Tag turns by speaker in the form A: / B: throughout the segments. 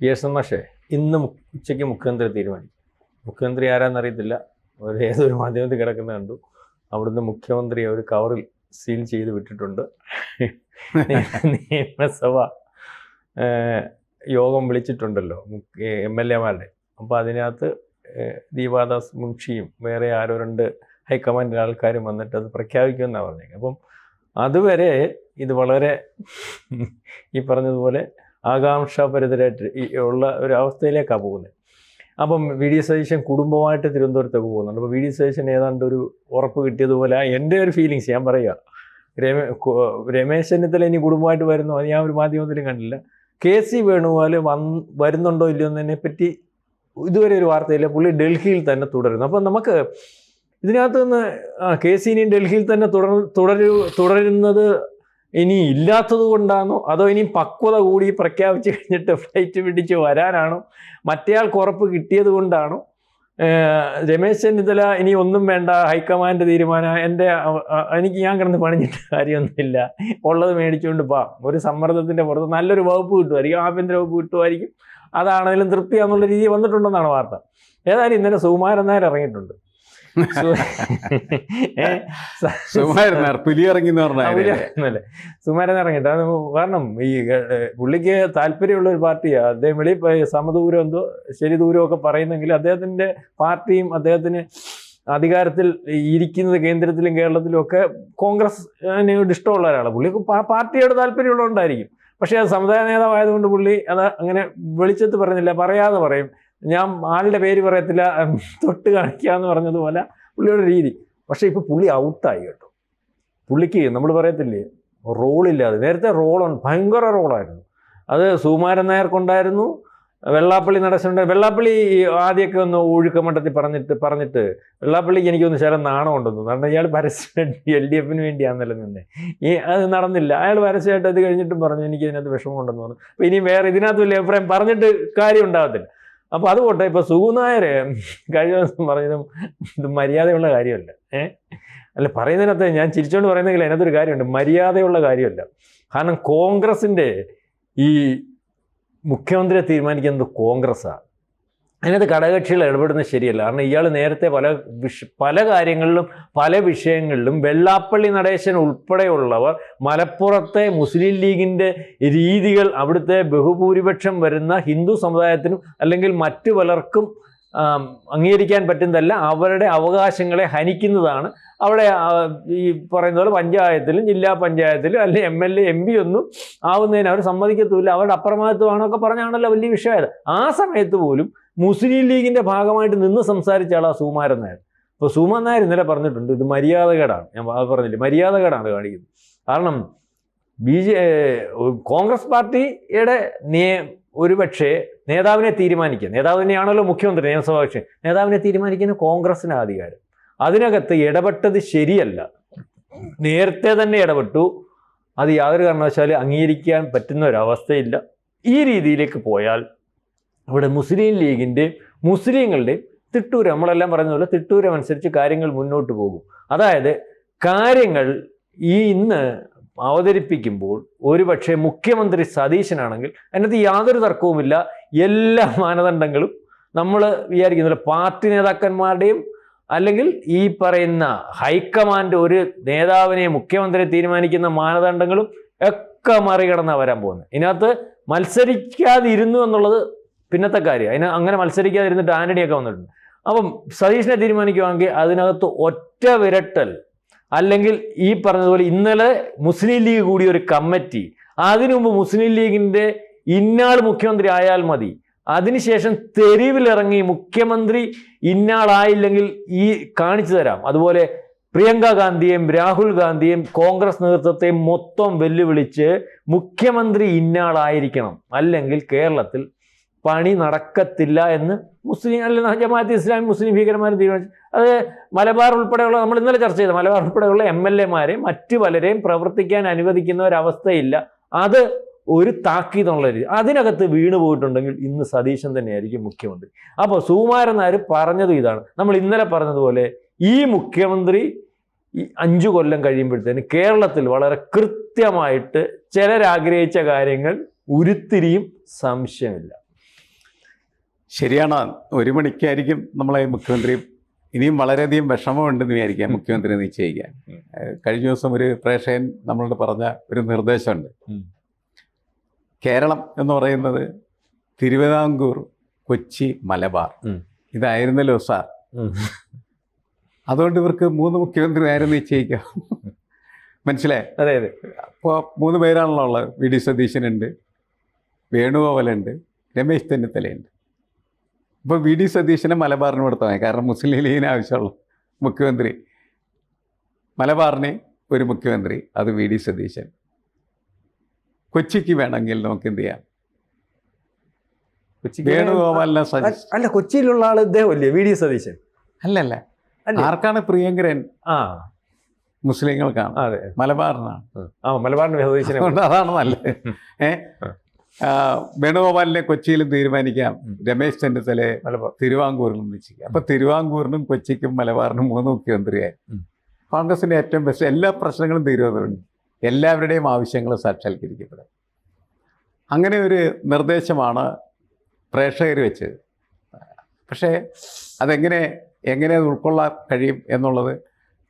A: Pearson മാഷേ, ഇന്ന് ഉച്ചയ്ക്ക് മുഖ്യമന്ത്രി തീരുമാനിക്കും. മുഖ്യമന്ത്രി ആരാന്നറിയത്തില്ല, ഏതൊരു മാധ്യമത്തിൽ കിടക്കുന്ന കണ്ടു. അവിടുന്ന് മുഖ്യമന്ത്രി ഒരു കവറിൽ സീൽ ചെയ്ത് വിട്ടിട്ടുണ്ട്. നിയമസഭ യോഗം വിളിച്ചിട്ടുണ്ടല്ലോ MLA മാരുടെ. അപ്പോൾ അതിനകത്ത് ദീപാദാസ് മുൻഷിയും വേറെ ആരോ 2 ഹൈക്കമാൻഡിലെ ആൾക്കാരും വന്നിട്ട് അത് പ്രഖ്യാപിക്കുമെന്നാണ് പറഞ്ഞത്. അപ്പം അതുവരെ ഇത് വളരെ ഈ പറഞ്ഞതുപോലെ ആകാംക്ഷാഭരിതരായിട്ട് ഉള്ള ഒരു അവസ്ഥയിലേക്കാണ് പോകുന്നത്. അപ്പം വി.ഡി. സതീശൻ കുടുംബമായിട്ട് തിരുവനന്തപുരത്തേക്ക് പോകുന്നുണ്ട്. അപ്പോൾ വി.ഡി. സതീശൻ ഏതാണ്ട് ഒരു ഉറപ്പ് കിട്ടിയതുപോലെ എൻ്റെ ഒരു ഫീലിങ്സ് ഞാൻ പറയുക. രമേശ് ചെന്നിത്തല ഇനി കുടുംബമായിട്ട് വരുന്നു, അത് ഞാൻ ഒരു മാധ്യമത്തിലും കണ്ടില്ല. KC വേണുഗോപാൽ വരുന്നുണ്ടോ ഇല്ലയോ എന്നതിനെപ്പറ്റി ഇതുവരെ ഒരു വാർത്തയില്ല. പുള്ളി ഡൽഹിയിൽ തന്നെ തുടരുന്നു. അപ്പം നമുക്ക് ഇതിനകത്ത് നിന്ന് KC ഇനിയും ഡൽഹിയിൽ തന്നെ തുടരുന്നത് ഇനി ഇല്ലാത്തത് കൊണ്ടാണോ, അതോ ഇനിയും പക്വത കൂടി പ്രഖ്യാപിച്ച് കഴിഞ്ഞിട്ട് ഫ്ലൈറ്റ് പിടിച്ച് വരാനാണോ, മറ്റേയാൾക്ക് ഉറപ്പ് കിട്ടിയത് കൊണ്ടാണോ, രമേശ് ചെന്നിത്തല ഇനി ഒന്നും വേണ്ട, ഹൈക്കമാൻഡ് തീരുമാനം, ഞാൻ കിടന്ന് പണിഞ്ഞിട്ട് കാര്യമൊന്നുമില്ല, ഉള്ളത് മേടിച്ചുകൊണ്ട് ഒരു സമ്മർദ്ദത്തിൻ്റെ പുറത്ത് നല്ലൊരു വകുപ്പ് കിട്ടുമായിരിക്കും, ആഭ്യന്തര വകുപ്പ് കിട്ടുമായിരിക്കും, അതാണെങ്കിലും തൃപ്തിയാന്നുള്ള രീതി വന്നിട്ടുണ്ടെന്നാണ് വാർത്ത. ഏതായാലും ഇന്നലെ സുകുമാരൻ നായർ ഇറങ്ങിയിട്ടുണ്ട്.
B: സുകുമാരൻ
A: ഇറങ്ങിയിട്ട് അത് കാരണം ഈ പുള്ളിക്ക് താല്പര്യമുള്ള ഒരു പാർട്ടിയാണ്. അദ്ദേഹം സമദൂരം എന്തോ ശരി ദൂരമൊക്കെ പറയുന്നെങ്കിൽ അദ്ദേഹത്തിൻ്റെ പാർട്ടിയും അദ്ദേഹത്തിന് അധികാരത്തിൽ ഇരിക്കുന്നത് കേന്ദ്രത്തിലും കേരളത്തിലും ഒക്കെ കോൺഗ്രസിനോട് ഇഷ്ടമുള്ള ഒരാളാണ്. പുള്ളിക്ക് പാർട്ടിയോട് താല്പര്യമുള്ളതുകൊണ്ടായിരിക്കും. പക്ഷേ അത് സമുദായ നേതാവായതുകൊണ്ട് പുള്ളി അത് അങ്ങനെ വെളിച്ചത്ത് പറയുന്നില്ല, പറയാതെ പറയും. ഞാൻ ആളുടെ പേര് പറയത്തില്ല, തൊട്ട് കാണിക്കാന്ന് പറഞ്ഞതുപോലെ പുള്ളിയുടെ രീതി. പക്ഷേ ഇപ്പോൾ പുള്ളി ഔട്ടായി കേട്ടോ. പുള്ളിക്ക് നമ്മൾ പറയത്തില്ലേ റോളില്ലാതെ, നേരത്തെ ഭയങ്കര റോളായിരുന്നു. അത് സുകുമാരൻ നായർക്കുണ്ടായിരുന്നു, വെള്ളാപ്പള്ളി നടേശനുണ്ട്. വെള്ളാപ്പള്ളി ആദ്യമൊക്കെ ഒന്ന് ഒഴുക്കമട്ടത്തിൽ പറഞ്ഞിട്ട് വെള്ളാപ്പള്ളിക്ക് എനിക്കൊന്ന് ശരം നാണമുണ്ടെന്ന്. കാരണം ഇയാൾ പരസ്യമായിട്ട് LDFന് വേണ്ടിയാണെന്നല്ലോ നിന്നെ. അത് നടന്നില്ല. അയാൾ പരസ്യമായിട്ട് അത് കഴിഞ്ഞിട്ടും പറഞ്ഞു എനിക്ക് ഇതിനകത്ത് വിഷമമുണ്ടെന്ന് പറഞ്ഞു. അപ്പോൾ ഇനി വേറെ ഇതിനകത്ത് വലിയ അഭിപ്രായം പറഞ്ഞിട്ട് കാര്യം ഉണ്ടാകത്തില്ല. അപ്പോൾ അതുകൊട്ടെ ഇപ്പോൾ സുകുനായർ കഴിഞ്ഞ ദിവസം പറഞ്ഞതും ഇത് മര്യാദയുള്ള കാര്യമല്ല. അല്ല, പറയുന്നതിനകത്ത് ഞാൻ ചിരിച്ചുകൊണ്ട് പറയുന്നെങ്കിൽ അതിനകത്തൊരു കാര്യമുണ്ട്, മര്യാദയുള്ള കാര്യമല്ല. കാരണം കോൺഗ്രസിൻ്റെ ഈ മുഖ്യമന്ത്രിയെ തീരുമാനിക്കുന്നത് കോൺഗ്രസ്സാണ്. അതിനകത്ത് ഘടകകക്ഷികൾ ഇടപെടുന്നത് ശരിയല്ല. കാരണം ഇയാൾ നേരത്തെ പല കാര്യങ്ങളിലും പല വിഷയങ്ങളിലും വെള്ളാപ്പള്ളി നടേശൻ ഉൾപ്പെടെയുള്ളവർ മലപ്പുറത്തെ മുസ്ലിം ലീഗിൻ്റെ രീതികൾ അവിടുത്തെ ബഹുഭൂരിപക്ഷം വരുന്ന ഹിന്ദു സമുദായത്തിനും അല്ലെങ്കിൽ മറ്റു പലർക്കും അംഗീകരിക്കാൻ പറ്റുന്നതല്ല, അവരുടെ അവകാശങ്ങളെ ഹനിക്കുന്നതാണ്. അവിടെ ഈ പറയുന്ന പോലെ പഞ്ചായത്തിലും ജില്ലാ പഞ്ചായത്തിലും അല്ലെങ്കിൽ MLA MP ഒന്നും ആവുന്നതിന് അവർ സമ്മതിക്കത്തുമില്ല. അവരുടെ അപ്രമാദിത്വമാണൊക്കെ പറഞ്ഞാണല്ലോ വലിയ വിഷയമായത്. ആ സമയത്ത് പോലും മുസ്ലിം ലീഗിൻ്റെ ഭാഗമായിട്ട് നിന്ന് സംസാരിച്ച ആളാണ് സുകുമാരൻ നായർ. അപ്പോൾ സുകുമാരൻ നായർ ഇന്നലെ പറഞ്ഞിട്ടുണ്ട് ഇത് മര്യാദകേടാണ്. ഞാൻ പറഞ്ഞില്ലേ, മര്യാദകേടാണ് കാണിക്കുന്നത്. കാരണം കോൺഗ്രസ് പാർട്ടിയുടെ ഒരുപക്ഷെ നേതാവിനെ തീരുമാനിക്കുക, നേതാവ് തന്നെയാണല്ലോ മുഖ്യമന്ത്രി, നിയമസഭാ കക്ഷി, നേതാവിനെ തീരുമാനിക്കുന്ന കോൺഗ്രസിന് അധികാരം. അതിനകത്ത് ഇടപെട്ടത് ശരിയല്ല. നേരത്തെ തന്നെ ഇടപെട്ടു. അത് യാതൊരു കാരണവശാലും അംഗീകരിക്കാൻ പറ്റുന്ന ഒരവസ്ഥയില്ല. ഈ രീതിയിലേക്ക് പോയാൽ ഇവിടെ മുസ്ലിം ലീഗിൻ്റെയും മുസ്ലിങ്ങളുടെയും തിട്ടൂരം, നമ്മളെല്ലാം പറയുന്ന പോലെ തിട്ടൂരം അനുസരിച്ച് കാര്യങ്ങൾ മുന്നോട്ട് പോകും. അതായത് കാര്യങ്ങൾ ഇന്ന് അവതരിപ്പിക്കുമ്പോൾ ഒരുപക്ഷെ മുഖ്യമന്ത്രി സതീശനാണെങ്കിൽ അതിനകത്ത് യാതൊരു തർക്കവുമില്ല. എല്ലാ മാനദണ്ഡങ്ങളും നമ്മൾ വിചാരിക്കുന്നില്ല, പാർട്ടി നേതാക്കന്മാരുടെയും അല്ലെങ്കിൽ ഈ പറയുന്ന ഹൈക്കമാൻഡ് ഒരു നേതാവിനെ മുഖ്യമന്ത്രിയെ തീരുമാനിക്കുന്ന മാനദണ്ഡങ്ങളും ഒക്കെ മറികടന്നാണ് വരാൻ പോകുന്നത്. ഇതിനകത്ത് മത്സരിക്കാതിരുന്നു എന്നുള്ളത് പിന്നത്തെ കാര്യം. അങ്ങനെ മത്സരിക്കാതിരുന്നിട്ട് ആന്റണിയൊക്കെ വന്നിട്ടുണ്ട്. അപ്പം സതീശനെ തീരുമാനിക്കുവാണെങ്കിൽ അതിനകത്ത് ഒറ്റ വിരട്ടൽ, അല്ലെങ്കിൽ ഈ പറഞ്ഞതുപോലെ ഇന്നലെ മുസ്ലിം ലീഗ് കൂടി ഒരു കമ്മിറ്റി, അതിനു മുമ്പ് മുസ്ലിം ലീഗിൻ്റെ ഇന്നാൾ മുഖ്യമന്ത്രി ആയാൽ മതി, അതിനുശേഷം തെരുവിലിറങ്ങി മുഖ്യമന്ത്രി ഇന്നാളായില്ലെങ്കിൽ ഈ കാണിച്ചു തരാം. അതുപോലെ പ്രിയങ്ക ഗാന്ധിയെയും രാഹുൽ ഗാന്ധിയെയും കോൺഗ്രസ് നേതൃത്വത്തെയും മൊത്തം വെല്ലുവിളിച്ച് മുഖ്യമന്ത്രി ഇന്നാളായിരിക്കണം, അല്ലെങ്കിൽ കേരളത്തിൽ പണി നടക്കത്തില്ല എന്ന് ജമാഅത്തെ ഇസ്ലാമി മുസ്ലിം ഭീകരന്മാരും തീരുമാനിച്ചു. അത് മലബാർ ഉൾപ്പെടെയുള്ള, നമ്മൾ ഇന്നലെ ചർച്ച ചെയ്ത മലബാർ ഉൾപ്പെടെയുള്ള MLA-മാരെയും മറ്റു പലരെയും പ്രവർത്തിക്കാൻ അനുവദിക്കുന്ന ഒരവസ്ഥയില്ല. അത് ഒരു താക്കീതുള്ള രീതി. അതിനകത്ത് വീണു പോയിട്ടുണ്ടെങ്കിൽ ഇന്ന് സതീശൻ തന്നെയായിരിക്കും മുഖ്യമന്ത്രി. അപ്പോൾ സുകുമാരൻ നായർ പറഞ്ഞതും ഇതാണ്. നമ്മൾ ഇന്നലെ പറഞ്ഞതുപോലെ ഈ മുഖ്യമന്ത്രി 5 കൊല്ലം കഴിയുമ്പോഴത്തേന് കേരളത്തിൽ വളരെ കൃത്യമായിട്ട് ചിലരാഗ്രഹിച്ച കാര്യങ്ങൾ ഉരുത്തിരിയും, സംശയമില്ല.
B: ശരിയാണ്. 1 മണിക്കായിരിക്കും നമ്മളെ മുഖ്യമന്ത്രി, ഇനിയും വളരെയധികം വിഷമമുണ്ടെന്ന് വിചാരിക്കാം മുഖ്യമന്ത്രി നിശ്ചയിക്കാൻ. കഴിഞ്ഞ ദിവസം ഒരു പ്രേക്ഷകൻ നമ്മളോട് പറഞ്ഞ ഒരു നിർദ്ദേശമുണ്ട്. കേരളം എന്ന് പറയുന്നത് തിരുവിതാംകൂർ, കൊച്ചി, മലബാർ ഇതായിരുന്നല്ലോ സാർ. അതുകൊണ്ട് ഇവർക്ക് 3 മുഖ്യമന്ത്രിമാരെ നിശ്ചയിക്കാം. മനസ്സിലായി?
A: അതെ അതെ.
B: അപ്പോൾ 3 പേരാണല്ലോ ഉള്ളത്. വി.ഡി. സതീശനുണ്ട്, വേണുഗോപാലുണ്ട്, രമേശ് ചെന്നിത്തലയുണ്ട്. ഇപ്പോൾ വി.ഡി. സതീശനെ മലബാറിന് കൊടുത്താൽ മതി. കാരണം മുസ്ലിം ലീഗിന് ആവശ്യമുള്ള മുഖ്യമന്ത്രി മലബാറിന് ഒരു മുഖ്യമന്ത്രി, അത് വി.ഡി. സതീശൻ. കൊച്ചിക്ക് വേണമെങ്കിൽ നമുക്ക് എന്ത് ചെയ്യാം, വേണുഗോപാലിനെ സജസ്റ്റ്.
A: അല്ല, കൊച്ചിയിലുള്ള ആള് ഇദ്ദേഹമല്ലേ വി.ഡി. സതീശൻ?
B: അല്ലല്ല, ആർക്കാണ് പ്രിയങ്കരൻ? മുസ്ലിങ്ങൾക്കാണ്.
A: അതെ,
B: മലബാറിനാണ്.
A: മലബാറിന് സതീശനെ.
B: അതാണ് നല്ലത്. വേണുഗോപാലിനെ കൊച്ചിയിലും തീരുമാനിക്കാം, രമേശ് ചെന്നിത്തലയെ തിരുവാങ്കൂറിലും നിശ്ചയിക്കാം. അപ്പൊ തിരുവാങ്കൂറിനും കൊച്ചിക്കും മലബാറിനും 3 മുഖ്യമന്ത്രിയായി. കോൺഗ്രസിന്റെ ഏറ്റവും ബെസ്റ്റ്. എല്ലാ പ്രശ്നങ്ങളും തീരുവതുണ്ട്, എല്ലാവരുടെയും ആവശ്യങ്ങൾ സാക്ഷാത്കരിക്കപ്പെടും. അങ്ങനെ ഒരു നിർദ്ദേശമാണ് പ്രേക്ഷകർ വെച്ചത്. പക്ഷേ എങ്ങനെ അത് ഉൾക്കൊള്ളാൻ കഴിയും എന്നുള്ളത്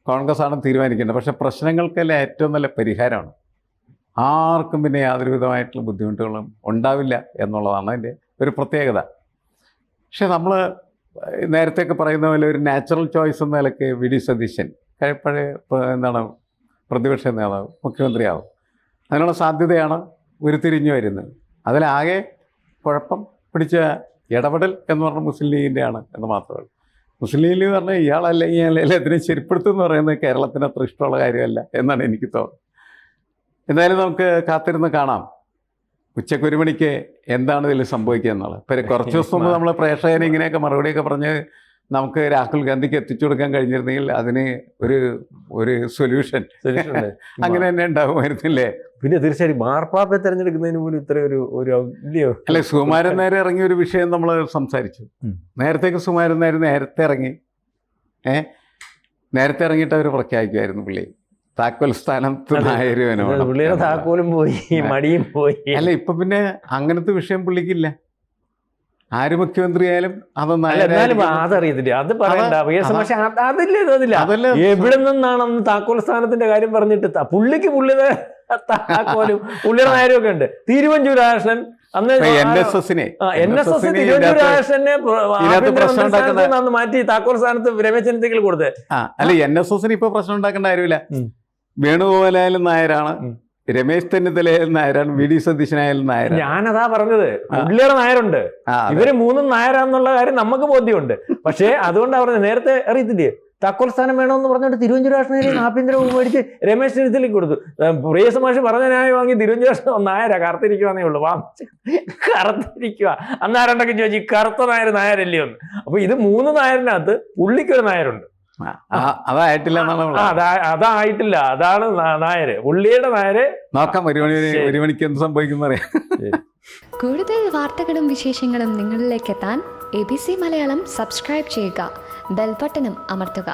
B: കോൺഗ്രസ്സാണ് തീരുമാനിക്കേണ്ടത്. പക്ഷേ പ്രശ്നങ്ങൾക്കെല്ലാം ഏറ്റവും നല്ല പരിഹാരമാണ്. ആർക്കും പിന്നെ യാതൊരു വിധമായിട്ടുള്ള ബുദ്ധിമുട്ടുകളും ഉണ്ടാവില്ല എന്നുള്ളതാണ് അതിൻ്റെ ഒരു പ്രത്യേകത. പക്ഷേ നമ്മൾ നേരത്തെയൊക്കെ പറയുന്ന പോലെ ഒരു നാച്ചുറൽ ചോയ്സ് എന്ന നിലയ്ക്ക് വി.ഡി. സതീശൻ പഴയ പ്രതിപക്ഷ നേതാവ് മുഖ്യമന്ത്രിയാവും. അതിനുള്ള സാധ്യതയാണ് ഉരുത്തിരിഞ്ഞു വരുന്നത്. അതിലാകെ കുഴപ്പം പിടിച്ച ഇടപെടൽ എന്ന് പറഞ്ഞാൽ മുസ്ലിം ലീഗിൻ്റെയാണ് എന്ന് മാത്രമേ ഉള്ളൂ. മുസ്ലിം ലീഗ് പറഞ്ഞാൽ ഇയാളല്ലെങ്കിൽ എല്ലാത്തിനും ശരിപ്പെടുത്തും എന്ന് പറയുന്നത് കേരളത്തിന് അത്ര ഇഷ്ടമുള്ള കാര്യമല്ല എന്നാണ് എനിക്ക് തോന്നുന്നത്. എന്തായാലും നമുക്ക് കാത്തിരുന്ന് കാണാം ഉച്ചയ്ക്ക് 1 മണിക്ക് എന്താണ് ഇതിൽ സംഭവിക്കുക എന്നുള്ളത്. ഇപ്പം കുറച്ച് ദിവസം മുമ്പ് നമ്മൾ പ്രേക്ഷകന് ഇങ്ങനെയൊക്കെ മറുപടിയൊക്കെ പറഞ്ഞ് നമുക്ക് രാഹുൽ ഗാന്ധിക്ക് എത്തിച്ചു കൊടുക്കാൻ കഴിഞ്ഞിരുന്നെങ്കിൽ അതിന് ഒരു സൊല്യൂഷൻ അങ്ങനെ തന്നെ ഉണ്ടാകുമായിരുന്നില്ലേ?
A: പിന്നെ തീർച്ചയായും മാർപ്പാപ്പയെ തെരഞ്ഞെടുക്കുന്നതിന് പോലും ഇത്ര ഒരു
B: അല്ലെ, സുകുമാരൻ നായർ ഇറങ്ങിയ ഒരു വിഷയം നമ്മൾ സംസാരിച്ചു. നേരത്തേക്ക് സുകുമാരൻ നായർ നേരത്തെ ഇറങ്ങിയിട്ട് അവർ പ്രഖ്യാപിക്കുമായിരുന്നു പുള്ളി താക്കോൽ സ്ഥാനത്ത് നായരുവനോട്.
A: പുള്ളിയുടെ താക്കോലും പോയി, മടിയും പോയി.
B: അല്ല, ഇപ്പൊ പിന്നെ അങ്ങനത്തെ വിഷയം പുള്ളിക്കില്ല. ആര് മുഖ്യമന്ത്രിയായാലും അതൊന്നും
A: അതറിയത്തില്ല, അത് പറയണ്ട. പക്ഷെ അതില്ല, എവിടെ നിന്നാണെന്ന് താക്കോൽ സ്ഥാനത്തിന്റെ കാര്യം പറഞ്ഞിട്ട് പുള്ളിയുടെ താക്കോലും പുള്ളിയുടെ നേരം ഒക്കെ ഉണ്ട്. തിരുവഞ്ചൂർ രാധാകൃഷ്ണൻ അന്ന് NSS തിരുവഞ്ചൂർ രാധാകൃഷ്ണനെ മാറ്റി താക്കോൽ സ്ഥാനത്ത് രമേശ് ചെന്നിത്തലയ്ക്ക് കൊടുത്തത്.
B: അല്ല, NSSന് ഇപ്പൊ പ്രശ്നം ഉണ്ടാക്കേണ്ട കാര്യമില്ല. വേണുഗോപാലായാലും നായരാണ്, രമേശ് ചെന്നിത്തലയായാലും നായരാണ്, വി.ഡി. സതീശനായാലും നായരാണ്.
A: ഞാനതാ പറഞ്ഞത്, പുള്ളിയുടെ നായരുണ്ട്. ഇവര് 3 നായരാന്നുള്ള കാര്യം നമുക്ക് ബോധ്യമുണ്ട്. പക്ഷേ അതുകൊണ്ട് അവർ നേരത്തെ അറിയത്തില്ലേ, താക്കോൽ സ്ഥാനം വേണമെന്ന് പറഞ്ഞിട്ട് തിരുവഞ്ചൂർ രാധാകൃഷ്ണനെ ആഭ്യന്തര വകുപ്പ് മേടിച്ച് രമേശ് ചെന്നിത്തലയ്ക്ക് കൊടുത്തു. പ്രിയസ് മാഷ് പറഞ്ഞ ന്യായം വാങ്ങി തിരുവഞ്ചൂർ രാധാകൃഷ്ണൻ നായരാ, കറുത്തിരിക്കുവാന്നേ ഉള്ളൂ, കറുത്തിരിക്കുക. അന്നാരണ്ടൊക്കെ ചോദിച്ചു കറുത്ത നായരല്ലേ ഒന്ന്. അപ്പൊ ഇത് 3 നായരിനകത്ത് പുള്ളിക്കൊരു നായരുണ്ട്.
B: അതായിട്ടില്ല,
A: അതായിട്ടില്ല, അതാണ് നായര്, പുള്ളിയുടെ നായര്.
B: നോക്കാം 1 മണിക്ക് എന്ത് സംഭവിക്കുന്ന അറിയാം.
C: കൂടുതൽ വാർത്തകളും വിശേഷങ്ങളും നിങ്ങളിലേക്ക് എത്താൻ ABC മലയാളം സബ്സ്ക്രൈബ് ചെയ്യുക, ബെൽ ബട്ടണും അമർത്തുക.